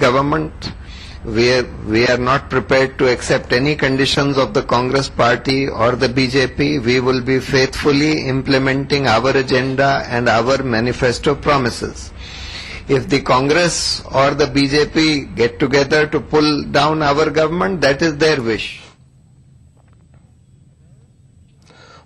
Government, we are not prepared to accept any conditions of the Congress party or the BJP. We will be faithfully implementing our agenda and our manifesto promises. If the Congress or the BJP get together to pull down our government, that is their wish.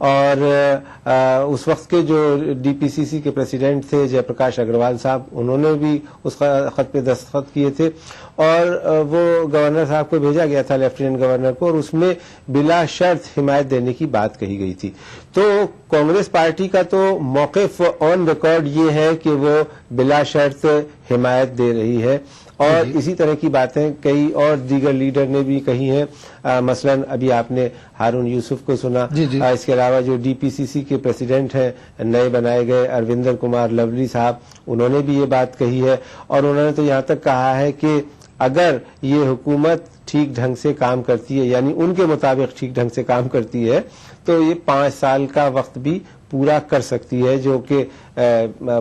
اور اس وقت کے جو D P سی سی کے president تھے جے پرکاش اگروال صاحب، انہوں نے بھی اس خط پہ دستخط کیے تھے، اور وہ گورنر صاحب کو بھیجا گیا تھا، لیفٹیننٹ گورنر کو، اور اس میں بلا شرط حمایت دینے کی بات کہی گئی تھی. تو کانگریس پارٹی کا تو موقف آن ریکارڈ یہ ہے کہ وہ بلا شرط حمایت دے رہی ہے، اور اسی طرح کی باتیں کئی اور دیگر لیڈر نے بھی کہی ہیں. مثلا ابھی آپ نے ہارون یوسف کو سنا. اس کے علاوہ جو ڈی پی سی سی کے پریزیڈنٹ ہیں نئے بنائے گئے اروندر کمار لولی صاحب، انہوں نے بھی یہ بات کہی ہے، اور انہوں نے تو یہاں تک کہا ہے کہ اگر یہ حکومت ٹھیک ڈھنگ سے کام کرتی ہے، یعنی ان کے مطابق ٹھیک ڈھنگ سے کام کرتی ہے، تو یہ 5 سال کا وقت بھی پورا کر سکتی ہے، جو کہ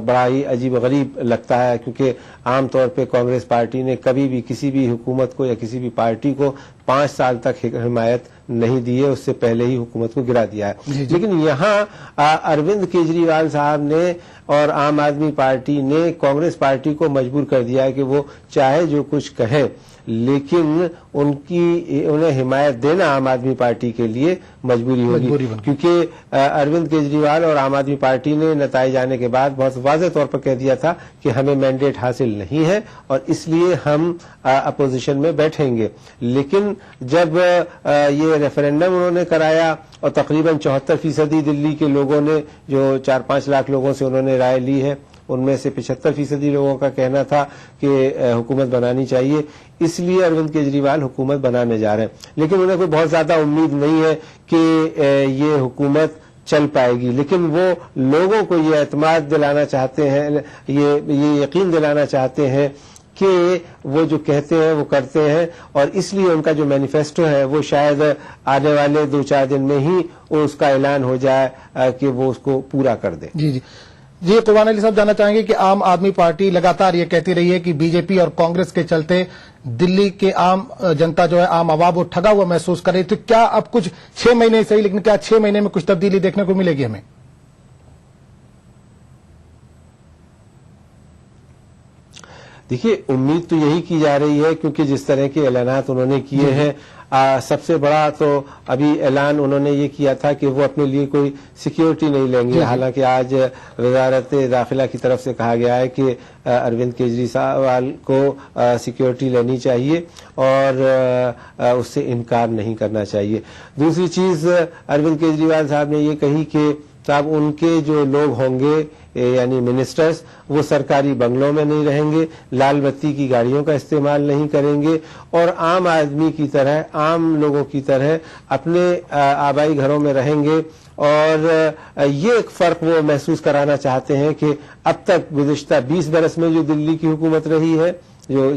بڑا ہی عجیب غریب لگتا ہے، کیونکہ عام طور پہ کانگریس پارٹی نے کبھی بھی کسی بھی حکومت کو یا کسی بھی پارٹی کو 5 سال تک حمایت نہیں دی ہے، اس سے پہلے ہی حکومت کو گرا دیا ہے. لیکن یہاں اروند کیجریوال صاحب نے اور عام آدمی پارٹی نے کانگریس پارٹی کو مجبور کر دیا ہے کہ وہ چاہے جو کچھ کہیں، لیکن انہیں حمایت دینا عام آدمی پارٹی کے لیے مجبوری ہوگی، کیونکہ اروند کیجریوال اور عام آدمی پارٹی نے نتائج آنے کے بعد بہت واضح طور پر کہہ دیا تھا کہ ہمیں مینڈیٹ حاصل نہیں ہے اور اس لیے ہم اپوزیشن میں بیٹھیں گے. لیکن جب یہ ریفرینڈم انہوں نے کرایا اور تقریباً 74% دلی کے لوگوں نے، جو 4-5 لاکھ لوگوں سے انہوں نے رائے لی ہے، ان میں سے 75% لوگوں کا کہنا تھا کہ حکومت بنانی چاہیے، اس لیے اروند کیجریوال حکومت بنانے جا رہے ہیں. لیکن انہیں کوئی بہت زیادہ امید نہیں ہے کہ یہ حکومت چل پائے گی، لیکن وہ لوگوں کو یہ اعتماد دلانا چاہتے ہیں، یہ یقین دلانا چاہتے ہیں کہ وہ جو کہتے ہیں وہ کرتے ہیں، اور اس لیے ان کا جو مینیفیسٹو ہے وہ شاید آنے والے 2-4 دن میں ہی اس کا اعلان ہو جائے کہ وہ اس کو پورا کر دیں. جی قربان علی صاحب، جاننا چاہیں گے کہ عام آدمی پارٹی لگاتار یہ کہتی رہی ہے کہ بی جے پی اور کانگریس کے چلتے دلی کے عام جنتا جو ہے، عام عوام وہ ٹھگا ہوا محسوس کر رہی تھی. کیا اب کچھ 6 مہینے صحیح، لیکن کیا 6 مہینے میں کچھ تبدیلی دیکھنے کو ملے گی ہمیں؟ دیکھیے، امید تو یہی کی جا رہی ہے، کیونکہ جس طرح کے اعلانات انہوں نے کیے ہیں، سب سے بڑا تو ابھی اعلان انہوں نے یہ کیا تھا کہ وہ اپنے لیے کوئی سیکیورٹی نہیں لیں گے. حالانکہ آج وزارت داخلہ کی طرف سے کہا گیا ہے کہ اروند کیجریوال کو سیکیورٹی لینی چاہیے اور اس سے انکار نہیں کرنا چاہیے. دوسری چیز اروند کیجریوال صاحب نے یہ کہی کہ صاحب ان کے جو لوگ ہوں گے یعنی منسٹرز، وہ سرکاری بنگلوں میں نہیں رہیں گے، لال بتی کی گاڑیوں کا استعمال نہیں کریں گے، اور عام آدمی کی طرح، عام لوگوں کی طرح اپنے آبائی گھروں میں رہیں گے. اور یہ ایک فرق وہ محسوس کرانا چاہتے ہیں کہ اب تک گزشتہ 20 برس میں جو دلی کی حکومت رہی ہے،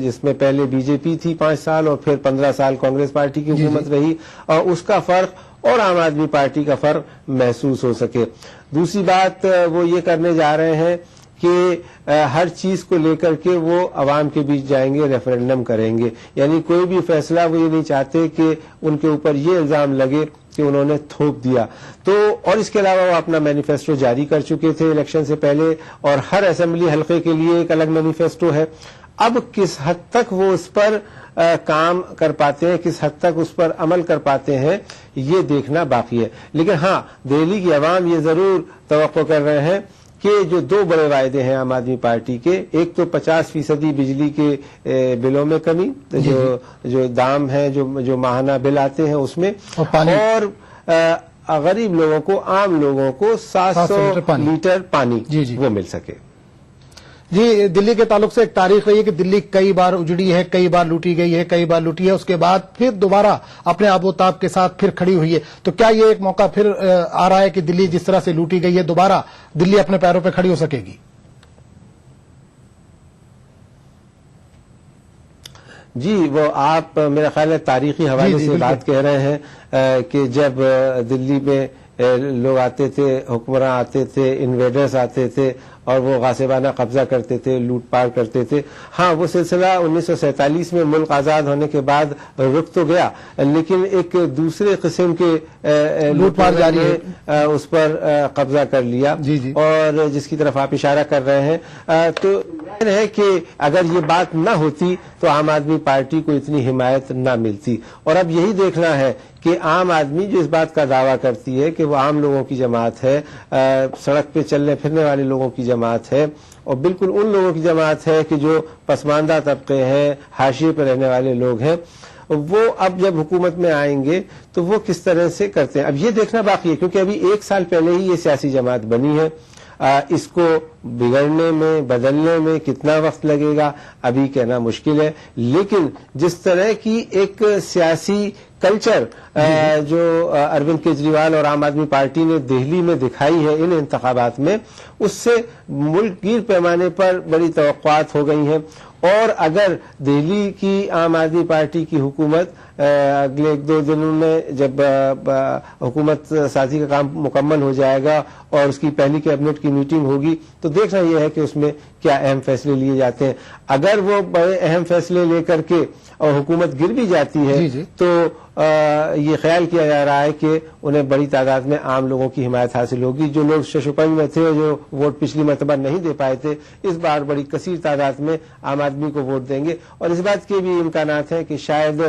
جس میں پہلے بی جے پی تھی 5 سال اور پھر 15 سال کانگریس پارٹی کی حکومت رہی، اور اس کا فرق اور عام آدمی پارٹی کا فرق محسوس ہو سکے. دوسری بات وہ یہ کرنے جا رہے ہیں کہ ہر چیز کو لے کر کے وہ عوام کے بیچ جائیں گے، ریفرینڈم کریں گے. یعنی کوئی بھی فیصلہ وہ یہ نہیں چاہتے کہ ان کے اوپر یہ الزام لگے کہ انہوں نے تھوپ دیا. تو اور اس کے علاوہ وہ اپنا مینیفیسٹو جاری کر چکے تھے الیکشن سے پہلے، اور ہر اسمبلی حلقے کے لیے ایک الگ مینیفیسٹو ہے. اب کس حد تک وہ اس پر کام کر پاتے ہیں، کس حد تک اس پر عمل کر پاتے ہیں، یہ دیکھنا باقی ہے. لیکن ہاں، دہلی کی عوام یہ ضرور توقع کر رہے ہیں کہ جو 2 بڑے وعدے ہیں عام آدمی پارٹی کے، ایک تو 50% بجلی کے بلوں میں کمی، جو دام ہیں، جو ماہانہ بل آتے ہیں اس میں، اور غریب لوگوں کو، عام لوگوں کو 700 لیٹر پانی وہ مل سکے. جی، دلی کے تعلق سے ایک تاریخ رہی ہے کہ دلی کئی بار اجڑی ہے، کئی بار لوٹی گئی ہے، کئی بار لوٹی ہے، اس کے بعد پھر دوبارہ اپنے آب و تاب کے ساتھ پھر کھڑی ہوئی ہے. تو کیا یہ ایک موقع پھر آ رہا ہے کہ دلی جس طرح سے لوٹی گئی ہے دوبارہ دلی اپنے پیروں پہ کھڑی ہو سکے گی؟ جی، وہ آپ میرا خیال ہے تاریخی حوالے سے بات کہہ رہے ہیں کہ جب دلی میں لوگ آتے تھے، حکمراں آتے تھے، انویڈرز آتے تھے اور وہ غاصبانہ قبضہ کرتے تھے، لوٹ پار کرتے تھے. ہاں، وہ سلسلہ 1947 میں ملک آزاد ہونے کے بعد رک تو گیا، لیکن ایک دوسرے قسم کے لوٹ پار جاری ہے، اس پر قبضہ کر لیا، اور جس کی طرف آپ اشارہ کر رہے ہیں. تو ہے کہ اگر یہ بات نہ ہوتی تو عام آدمی پارٹی کو اتنی حمایت نہ ملتی. اور اب یہی دیکھنا ہے کہ عام آدمی جو اس بات کا دعویٰ کرتی ہے کہ وہ عام لوگوں کی جماعت ہے, سڑک پہ چلنے پھرنے والے لوگوں کی جماعت ہے, اور بالکل ان لوگوں کی جماعت ہے کہ جو پسماندہ طبقے ہیں, حاشیے پہ رہنے والے لوگ ہیں, وہ اب جب حکومت میں آئیں گے تو وہ کس طرح سے کرتے ہیں. اب یہ دیکھنا باقی ہے, کیونکہ ابھی 1 سال پہلے ہی یہ سیاسی جماعت بنی ہے. اس کو بگڑنے میں, بدلنے میں کتنا وقت لگے گا ابھی کہنا مشکل ہے. لیکن جس طرح کی ایک سیاسی کلچر جو اروند کیجریوال اور عام آدمی پارٹی نے دہلی میں دکھائی ہے ان انتخابات میں, اس سے ملک گیر پیمانے پر بڑی توقعات ہو گئی ہیں. اور اگر دہلی کی عام آدمی پارٹی کی حکومت اگلے 1-2 دنوں میں جب حکومت سازی کا کام مکمل ہو جائے گا اور اس کی پہلی کیبنٹ کی میٹنگ ہوگی, تو دیکھنا یہ ہے کہ اس میں کیا اہم فیصلے لیے جاتے ہیں. اگر وہ بڑے اہم فیصلے لے کر کے اور حکومت گر بھی جاتی ہے تو یہ خیال کیا جا رہا ہے کہ انہیں بڑی تعداد میں عام لوگوں کی حمایت حاصل ہوگی. جو لوگ ششوپنج میں تھے, جو ووٹ پچھلی مرتبہ نہیں دے پائے تھے, اس بار بڑی کثیر تعداد میں عام آدمی کو ووٹ دیں گے. اور اس بات کے بھی امکانات ہیں کہ شاید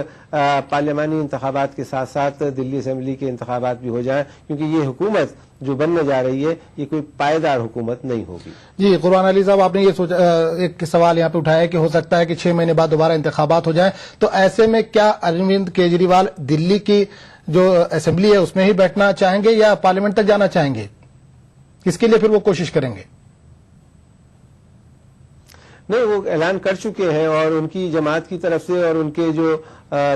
پارلیمانی انتخابات کے ساتھ ساتھ دلی اسمبلی کے انتخابات بھی ہو جائیں, کیونکہ یہ حکومت جو بننے جا رہی ہے یہ کوئی پائیدار حکومت نہیں ہوگی. جی قربان علی صاحب, آپ نے یہ سوچا, ایک سوال یہاں پہ اٹھایا ہے کہ ہو سکتا ہے کہ 6 مہینے بعد دوبارہ انتخابات ہو جائیں, تو ایسے میں کیا اروند کیجریوال دلی کی جو اسمبلی ہے اس میں ہی بیٹھنا چاہیں گے یا پارلیمنٹ تک جانا چاہیں گے؟ اس کے لیے پھر وہ کوشش کریں گے؟ نہیں, وہ اعلان کر چکے ہیں اور ان کی جماعت کی طرف سے اور ان کے جو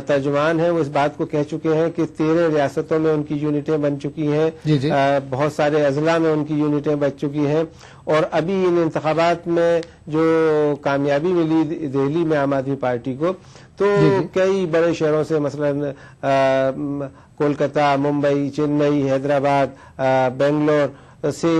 ترجمان ہیں وہ اس بات کو کہہ چکے ہیں کہ 13 ریاستوں میں ان کی یونٹیں بن چکی ہیں. بہت سارے اضلاع میں ان کی یونٹیں بن چکی ہیں. اور ابھی ان انتخابات میں جو کامیابی ملی دہلی میں عام آدمی پارٹی کو, تو کئی بڑے شہروں سے مثلا کولکتہ, ممبئی, چنئی, حیدرآباد, بنگلور سے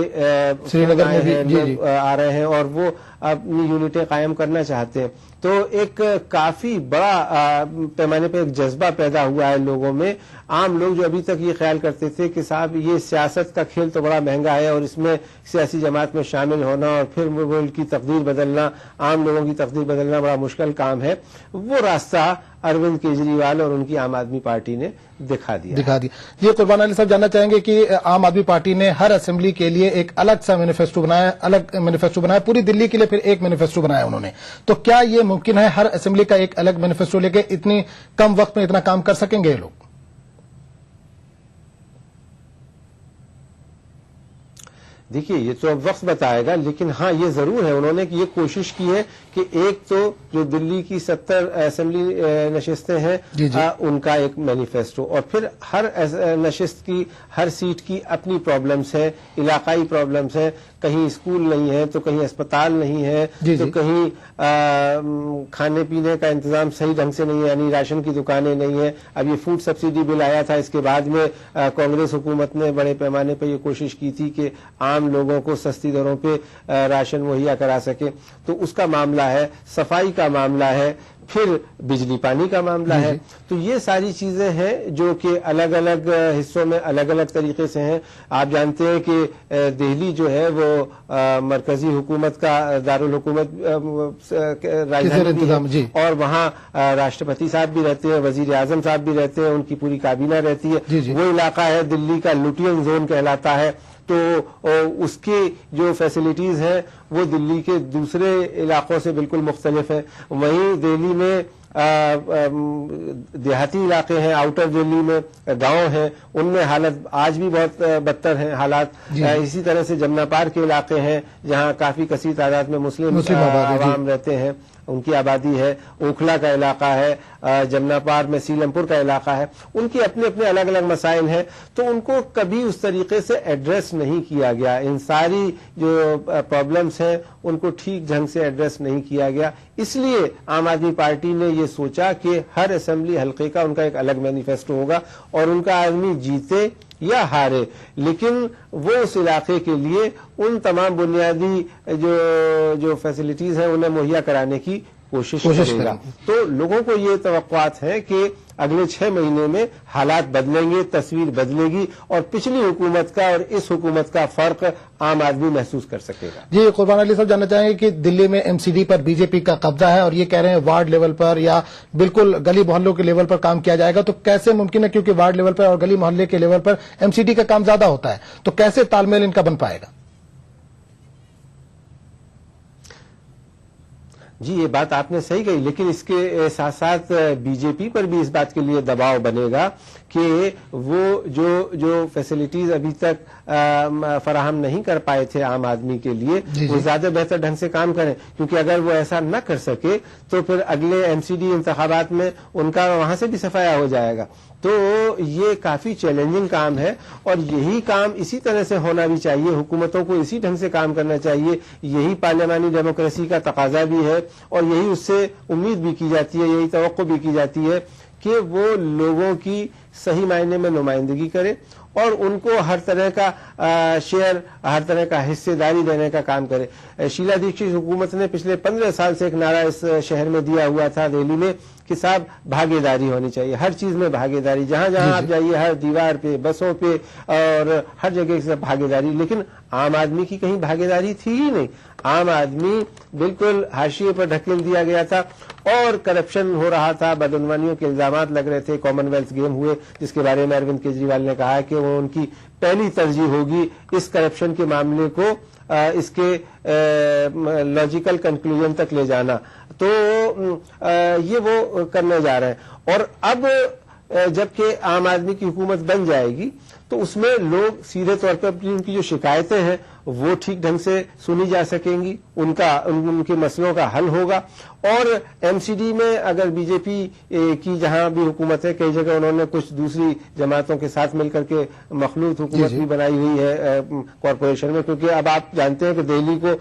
لوگ آ رہے ہیں اور وہ اپنی یونٹیں قائم کرنا چاہتے ہیں. تو ایک کافی بڑا پیمانے پہ ایک جذبہ پیدا ہوا ہے لوگوں میں. عام لوگ جو ابھی تک یہ خیال کرتے تھے کہ صاحب یہ سیاست کا کھیل تو بڑا مہنگا ہے اور اس میں سیاسی جماعت میں شامل ہونا اور پھر ملک کی تقدیر بدلنا, عام لوگوں کی تقدیر بدلنا بڑا مشکل کام ہے, وہ راستہ اروند کیجریوال اور ان کی عام آدمی پارٹی نے دکھا دیا. یہ قربان علی صاحب جاننا چاہیں گے کہ عام آدمی پارٹی نے ہر اسمبلی کے لیے ایک الگ سا مینیفیسٹو بنایا, پوری دلی کے لیے پھر ایک مینیفیسٹو بنایا انہوں نے, تو کیا یہ ممکن ہے ہر اسمبلی کا ایک الگ مینیفیسٹو لے کے اتنی کم وقت میں اتنا کام کر سکیں گے یہ لوگ؟ دیکھیے یہ تو اب وقت بتائے گا, لیکن ہاں یہ ضرور ہے انہوں نے یہ کوشش کی ہے کہ ایک تو جو دلی کی 70 اسمبلی نشستیں ہیں ان کا ایک مینیفیسٹو, اور پھر ہر نشست کی, ہر سیٹ کی اپنی پرابلمز ہیں, علاقائی پرابلمز ہیں. کہیں اسکول نہیں ہے تو کہیں اسپتال نہیں ہے, تو کہیں کھانے پینے کا انتظام صحیح ڈھنگ سے نہیں ہے, یعنی راشن کی دکانیں نہیں ہیں. اب یہ فوڈ سبسڈی بل آیا تھا, اس کے بعد میں کانگریس حکومت نے بڑے پیمانے پہ یہ کوشش کی تھی کہ عام لوگوں کو سستی دروں پہ راشن مہیا کرا سکے. تو اس کا معاملہ ہے, صفائی کا معاملہ ہے, پھر بجلی پانی کا معاملہ ہے. تو یہ ساری چیزیں ہیں جو کہ الگ الگ حصوں میں الگ الگ طریقے سے ہیں. آپ جانتے ہیں کہ دہلی جو ہے وہ مرکزی حکومت کا دارالحکومت راجدھانی ہے, اور وہاں راشٹرپتی صاحب بھی رہتے ہیں, وزیر اعظم صاحب بھی رہتے ہیں, ان کی پوری کابینہ رہتی ہے. وہ علاقہ ہے دلی کا لوٹین زون کہلاتا ہے. تو اس کی جو فیسلٹیز ہیں وہ دلی کے دوسرے علاقوں سے بالکل مختلف ہیں. وہیں دہلی میں دیہاتی علاقے ہیں, آؤٹر دہلی میں گاؤں ہیں, ان میں حالت آج بھی بہت بدتر ہیں حالات. اسی طرح سے جمنا پار کے علاقے ہیں جہاں کافی کثیر تعداد میں مسلم عوام رہتے ہیں, ان کی آبادی ہے. اوکھلا کا علاقہ ہے, جمنا پار میں سیلم پور کا علاقہ ہے. ان کے اپنے اپنے الگ الگ مسائل ہیں, تو ان کو کبھی اس طریقے سے ایڈریس نہیں کیا گیا. ان ساری جو پرابلمس ہیں ان کو ٹھیک ڈھنگ سے ایڈریس نہیں کیا گیا. اس لیے عام آدمی پارٹی نے یہ سوچا کہ ہر اسمبلی حلقے کا ان کا ایک الگ مینیفیسٹو ہوگا, اور ان کا آدمی جیتے یا ہارے, لیکن وہ اس علاقے کے لیے ان تمام بنیادی جو فیسلٹیز ہیں انہیں مہیا کرانے کی کوشش کرے گا. تو لوگوں کو یہ توقعات ہے کہ اگلے 6 مہینے میں حالات بدلیں گے, تصویر بدلے گی, اور پچھلی حکومت کا اور اس حکومت کا فرق عام آدمی محسوس کر سکے گا. جی قربان علی صاحب، جاننا چاہیں گے کہ دلی میں ایم سی ڈی پر بی جے پی کا قبضہ ہے اور یہ کہہ رہے ہیں وارڈ لیول پر یا بالکل گلی محلوں کے لیول پر کام کیا جائے گا، تو کیسے ممکن ہے؟ کیونکہ وارڈ لیول پر اور گلی محلے کے لیول پر ایم سی ڈی کا کام زیادہ ہوتا ہے، تو کیسے تال میل ان کا بن پائے گا؟ جی یہ بات آپ نے صحیح کہی، لیکن اس کے ساتھ ساتھ بی جے پی پر بھی اس بات کے لیے دباؤ بنے گا کہ وہ جو فیسلٹیز ابھی تک فراہم نہیں کر پائے تھے عام آدمی کے لیے، وہ زیادہ بہتر ڈھنگ سے کام کریں، کیونکہ اگر وہ ایسا نہ کر سکے تو پھر اگلے ایم سی ڈی انتخابات میں ان کا وہاں سے بھی صفایا ہو جائے گا. تو یہ کافی چیلنجنگ کام ہے، اور یہی کام اسی طرح سے ہونا بھی چاہیے. حکومتوں کو اسی ڈھنگ سے کام کرنا چاہیے. یہی پارلیمانی ڈیموکریسی کا تقاضا بھی ہے، اور یہی اس سے امید بھی کی جاتی ہے، یہی توقع بھی کی جاتی ہے کہ وہ لوگوں کی صحیح معنی میں نمائندگی کرے اور ان کو ہر طرح کا شیئر، ہر طرح کا حصے داری دینے کا کام کرے. شیلا دیکشت حکومت نے پچھلے 15 سال سے ایک نعرہ اس شہر میں دیا ہوا تھا دہلی میں کہ صاحب بھاگی داری ہونی چاہیے، ہر چیز میں بھاگی داری، جہاں جہاں آپ جائیے ہر دیوار پہ، بسوں پہ اور ہر جگہ سے بھاگی داری. لیکن عام آدمی کی کہیں بھاگی داری تھی ہی نہیں. عام آدمی بالکل حاشیے پر ڈھکیل دیا گیا تھا، اور کرپشن ہو رہا تھا، بدعنوانیوں کے الزامات لگ رہے تھے. کامن ویلتھ گیم ہوئے جس کے بارے میں اروند کیجریوال نے کہا کہ وہ ان کی پہلی ترجیح ہوگی اس کرپشن کے معاملے کو اس کے لاجیکل کنکلوژن تک لے جانا. تو یہ وہ کرنے جا رہے ہیں. اور اب جبکہ عام آدمی کی حکومت بن جائے گی تو اس میں لوگ سیدھے طور پر ان کی جو شکایتیں ہیں وہ ٹھیک ڈھنگ سے سنی جا سکیں گی، ان کے مسئلوں کا حل ہوگا. اور ایم سی ڈی میں اگر بی جے پی کی جہاں بھی حکومت ہے، کئی جگہ انہوں نے کچھ دوسری جماعتوں کے ساتھ مل کر کے مخلوط حکومت بھی بنائی ہوئی ہے کارپوریشن میں، کیونکہ اب آپ جانتے ہیں کہ دہلی کو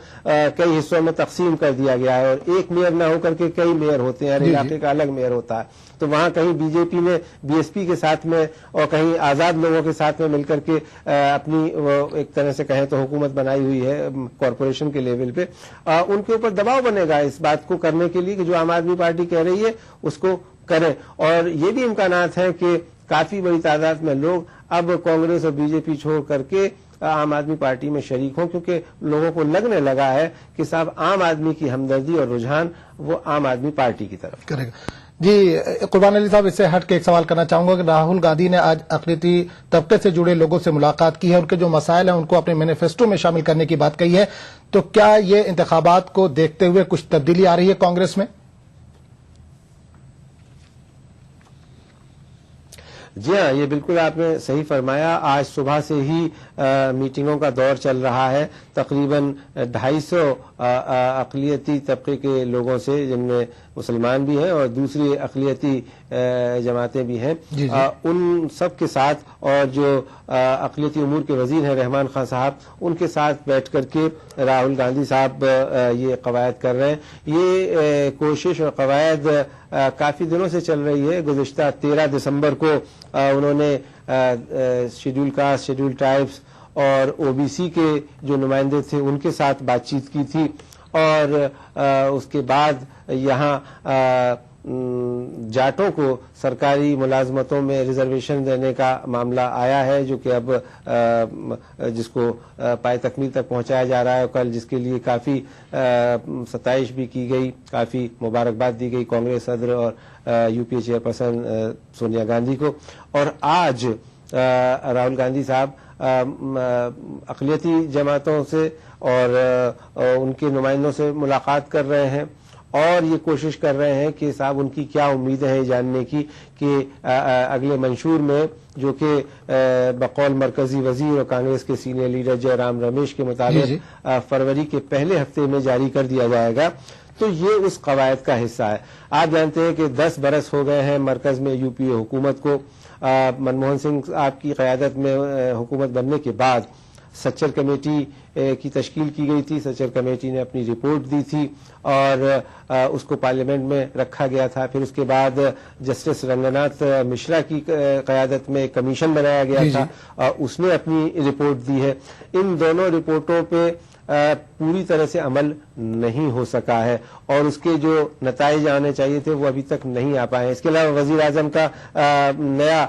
کئی حصوں میں تقسیم کر دیا گیا ہے، اور ایک میئر نہ ہو کر کے کئی میئر ہوتے ہیں، ہر علاقے کا الگ میئر ہوتا ہے. تو وہاں کہیں بی جے پی نے بی ایس پی کے ساتھ میں اور کہیں آزاد لوگوں کے ساتھ میں مل کر کے اپنی ایک طرح سے کہیں تو حکومت بنائی ہوئی ہے کارپوریشن کے لیول پہ. ان کے اوپر دباؤ بنے گا اس بات کو کرنے کے لیے کہ جو عام آدمی پارٹی کہہ رہی ہے اس کو کریں. اور یہ بھی امکانات ہیں کہ کافی بڑی تعداد میں لوگ اب کانگریس اور بی جے پی چھوڑ کر کے عام آدمی پارٹی میں شریک ہوں، کیونکہ لوگوں کو لگنے لگا ہے کہ صاحب عام آدمی کی ہمدردی اور رجحان وہ عام آدمی پارٹی کی طرف کرے گا. جی قربان علی صاحب، اس سے ہٹ کے ایک سوال کرنا چاہوں گا کہ راہل گاندھی نے آج اقلیتی طبقے سے جڑے لوگوں سے ملاقات کی ہے، ان کے جو مسائل ہیں ان کو اپنے مینیفیسٹو میں شامل کرنے کی بات کہی ہے. تو کیا یہ انتخابات کو دیکھتے ہوئے کچھ تبدیلی آ رہی ہے کانگریس میں؟ جی ہاں، یہ بالکل آپ نے صحیح فرمایا. آج صبح سے ہی میٹنگوں کا دور چل رہا ہے تقریباً 250 اقلیتی طبقے کے لوگوں سے، جن میں مسلمان بھی ہیں اور دوسری اقلیتی جماعتیں بھی ہیں. ان سب کے ساتھ، اور جو اقلیتی امور کے وزیر ہیں رحمان خان صاحب، ان کے ساتھ بیٹھ کر کے راہل گاندھی صاحب یہ قواعد کر رہے ہیں. یہ کوشش اور قواعد کافی دنوں سے چل رہی ہے. گزشتہ 13 دسمبر کو انہوں نے شیڈول کاسٹ، شیڈول ٹرائبس اور او بی سی کے جو نمائندے تھے ان کے ساتھ بات چیت کی تھی. اور اس کے بعد یہاں جاٹوں کو سرکاری ملازمتوں میں ریزرویشن دینے کا معاملہ آیا ہے، جو کہ اب جس کو پائے تکمیل تک پہنچایا جا رہا ہے کل، جس کے لیے کافی ستائش بھی کی گئی، کافی مبارکباد دی گئی کانگریس صدر اور یو پی اے چیئرپرسن سونیا گاندھی کو. اور آج راہل گاندھی صاحب اقلیتی جماعتوں سے اور ان کے نمائندوں سے ملاقات کر رہے ہیں، اور یہ کوشش کر رہے ہیں کہ صاحب ان کی کیا امیدیں ہیں جاننے کی کہ اگلے منشور میں، جو کہ بقول مرکزی وزیر اور کانگریس کے سینئر لیڈر جے رام رمیش کے مطابق فروری کے پہلے ہفتے میں جاری کر دیا جائے گا. تو یہ اس قواعد کا حصہ ہے. آپ جانتے ہیں کہ 10 برس ہو گئے ہیں مرکز میں یو پی اے حکومت کو. منموہن سنگھ آپ کی قیادت میں حکومت بننے کے بعد سچر کمیٹی کی تشکیل کی گئی تھی. سچر کمیٹی نے اپنی رپورٹ دی تھی اور اس کو پارلیمنٹ میں رکھا گیا تھا. پھر اس کے بعد جسٹس رنگناتھ مشرا کی قیادت میں کمیشن بنایا گیا تھا، اس نے اپنی رپورٹ دی ہے. ان دونوں رپورٹوں پہ پوری طرح سے عمل نہیں ہو سکا ہے اور اس کے جو نتائج آنے چاہیے تھے وہ ابھی تک نہیں آ پائے ہیں. اس کے علاوہ وزیر اعظم کا نیا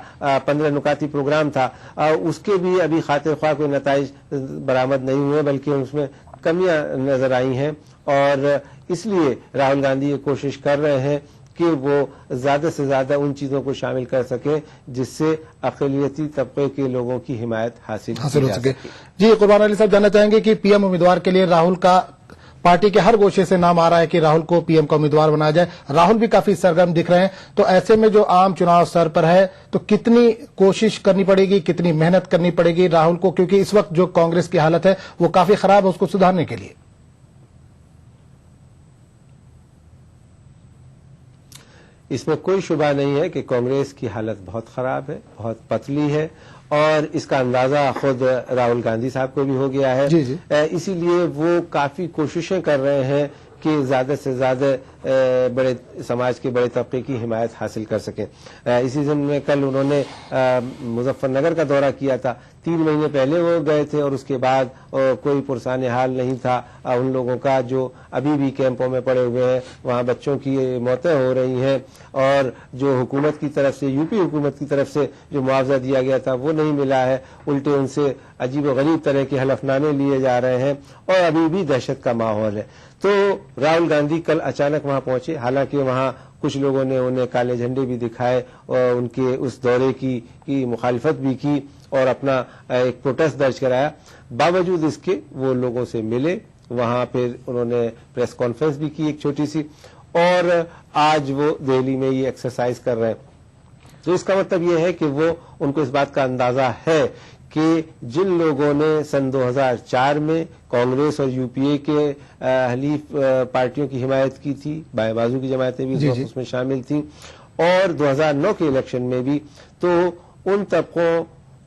15 نکاتی پروگرام تھا, اس کے بھی ابھی خاطر خواہ کوئی نتائج برآمد نہیں ہوئے بلکہ اس میں کمیاں نظر آئی ہیں, اور اس لیے راہل گاندھی یہ کوشش کر رہے ہیں کہ وہ زیادہ سے زیادہ ان چیزوں کو شامل کر سکیں جس سے اقلیتی طبقے کے لوگوں کی حمایت حاصل ہو سکے. جی قربان علی صاحب, جاننا چاہیں گے کہ پی ایم امیدوار کے لیے راہل کا پارٹی کے ہر گوشے سے نام آ رہا ہے کہ راہل کو پی ایم کا امیدوار بنایا جائے. راہل بھی کافی سرگرم دکھ رہے ہیں, تو ایسے میں جو عام چناؤ سر پر ہے تو کتنی کوشش کرنی پڑے گی, کتنی محنت کرنی پڑے گی راہل کو, کیونکہ اس وقت جو کانگریس کی حالت ہے وہ کافی خراب ہے, اس کو سدھارنے کے لیے؟ اس میں کوئی شبہ نہیں ہے کہ کانگریس کی حالت بہت خراب ہے, بہت پتلی ہے, اور اس کا اندازہ خود راہل گاندھی صاحب کو بھی ہو گیا ہے. اسی لیے وہ کافی کوششیں کر رہے ہیں کہ زیادہ سے زیادہ بڑے سماج کے بڑے طبقے کی حمایت حاصل کر سکیں. اسی ضمن میں کل انہوں نے مظفر نگر کا دورہ کیا تھا. 3 مہینے پہلے وہ گئے تھے اور اس کے بعد کوئی پرسان حال نہیں تھا ان لوگوں کا جو ابھی بھی کیمپوں میں پڑے ہوئے ہیں. وہاں بچوں کی موتیں ہو رہی ہیں اور جو حکومت کی طرف سے, یو پی حکومت کی طرف سے جو معاوضہ دیا گیا تھا وہ نہیں ملا ہے, الٹے ان سے عجیب و غریب طرح کے حلف نامے لیے جا رہے ہیں اور ابھی بھی دہشت کا ماحول ہے. تو راہل گاندھی کل اچانک وہاں پہنچے, حالانکہ وہاں کچھ لوگوں نے انہیں کالے جھنڈے بھی دکھائے اور ان کے اس دورے کی مخالفت بھی کی اور اپنا ایک پروٹیسٹ درج کرایا. باوجود اس کے وہ لوگوں سے ملے, وہاں پھر انہوں نے پریس کانفرنس بھی کی ایک چھوٹی سی, اور آج وہ دہلی میں یہ ایکسرسائز کر رہے ہیں. تو اس کا مطلب یہ ہے کہ وہ ان کو اس بات کا اندازہ ہے کہ جن لوگوں نے سن 2004 میں کانگریس اور یو پی اے کے حلیف پارٹیوں کی حمایت کی تھی, بائیں بازو کی جماعتیں بھی اس میں شامل تھیں, اور 2009 کے الیکشن میں بھی, تو ان طبقوں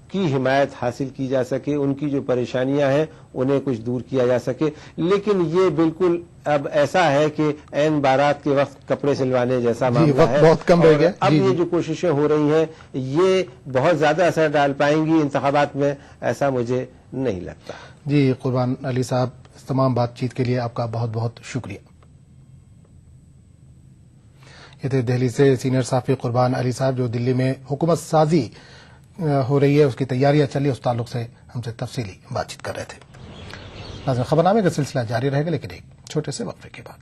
کی حمایت حاصل کی جا سکے, ان کی جو پریشانیاں ہیں انہیں کچھ دور کیا جا سکے. لیکن یہ بالکل اب ایسا ہے کہ عین بارات کے وقت کپڑے سلوانے جیسا معاملہ ہے, بہت کم رہ گیا. اب یہ جو کوششیں ہو رہی ہیں یہ بہت زیادہ اثر ڈال پائیں گی انتخابات میں, ایسا مجھے نہیں لگتا. جی قربان علی صاحب, اس تمام بات چیت کے لیے آپ کا بہت بہت شکریہ. یہ تھے دہلی سے سینئر صحافی قربان علی صاحب, جو دلی میں حکومت سازی ہو رہی ہے, اس کی تیاریاں چلی, اس تعلق سے ہم سے تفصیلی بات چیت کر رہے تھے. ناظرین, خبرنامے کا سلسلہ جاری رہے گا لیکن ایک چھوٹے سے وقفے کے بعد.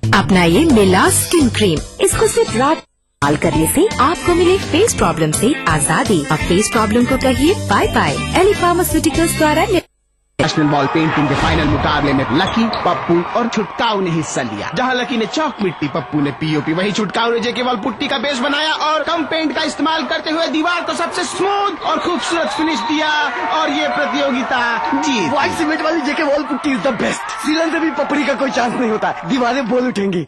اپنائیے میلا اسکن کریم. اس کو صرف رات استعمال کرنے سے آپ کو ملے فیس پرابلم سے آزادی. اب فیس پرابلم کو کہیے بائے بائے. ایلی فارماسیوٹیکلز دوارا نیشنل بال پینٹنگ کے فائنل مقابلے میں لکی, پپو اور چھٹکاؤ نے حصہ لیا. جہاں لکی نے چاک مٹی, پپو نے پی او پی, وہیں چھٹکاؤ نے جے وال پٹی کا بیس بنایا اور کم پینٹ کا استعمال کرتے ہوئے دیوار کو سب سے اسموتھ اور خوبصورت فنش دیا اور یہ پرتیوگتا جیت. وائٹ سیمنٹ والی جے وال پٹی از دا بیسٹ. سیلن سے بھی پپڑی کا کوئی چانس نہیں ہوتا, دیواریں بول اٹھیں گی.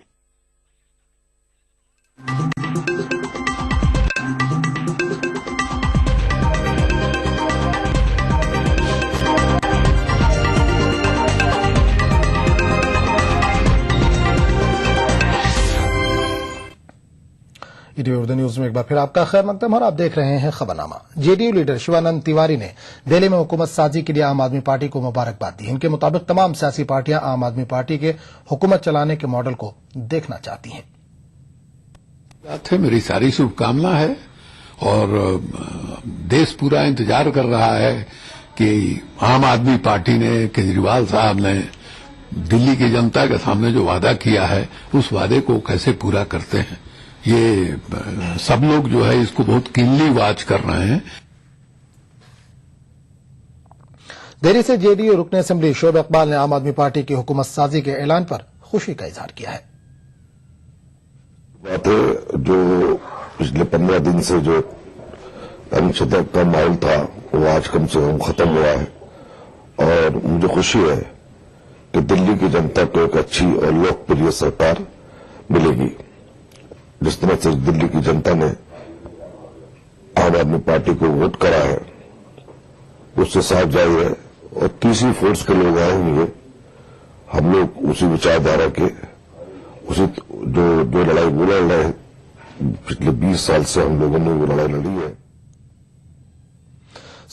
اردو نیوز میں ایک بار پھر آپ کا خیر مقدم, اور آپ دیکھ رہے ہیں خبرنامہ. J D U leader Shivanand Tiwari نے دہلی میں حکومت سازی کے لیے عام آدمی پارٹی کو مبارکباد دی. ان کے مطابق تمام سیاسی پارٹیاں عام آدمی پارٹی کے حکومت چلانے کے ماڈل کو دیکھنا چاہتی ہیں. میری ساری شبھ کامنا ہے اور دیش پورا انتظار کر رہا ہے کہ عام آدمی پارٹی نے, کیجریوال صاحب نے دلی کی جنتا کے سامنے جو وعدہ کیا ہے اس وعدے کو کیسے پورا کرتے ہیں. یہ سب لوگ جو ہے اس کو بہت کینلی واچ کر رہے ہیں. دہلی سے جے ڈی یو رکن اسمبلی شعیب اقبال نے عام آدمی پارٹی کی حکومت سازی کے اعلان پر خوشی کا اظہار کیا ہے. باتیں جو پچھلے 15 دن سے جو انشدت کا ماحول تھا وہ آج کم سے کم ختم ہوا ہے, اور مجھے خوشی ہے کہ دلی کی جنتا کو ایک اچھی اور لوکپریہ سرکار ملے گی. جس طرح سے دلی کی جنتا نے عام آدمی پارٹی کو ووٹ کرا ہے اس سے صاف ظاہر ہے, اور تیسری فورس کے لوگ آئے ہوں گے. ہم لوگ اسی وچار دھارا کے اسی جو لڑائی وہ لڑ رہے ہیں, پچھلے 20 سال سے ہم لوگوں نے وہ لڑائی لڑی ہے.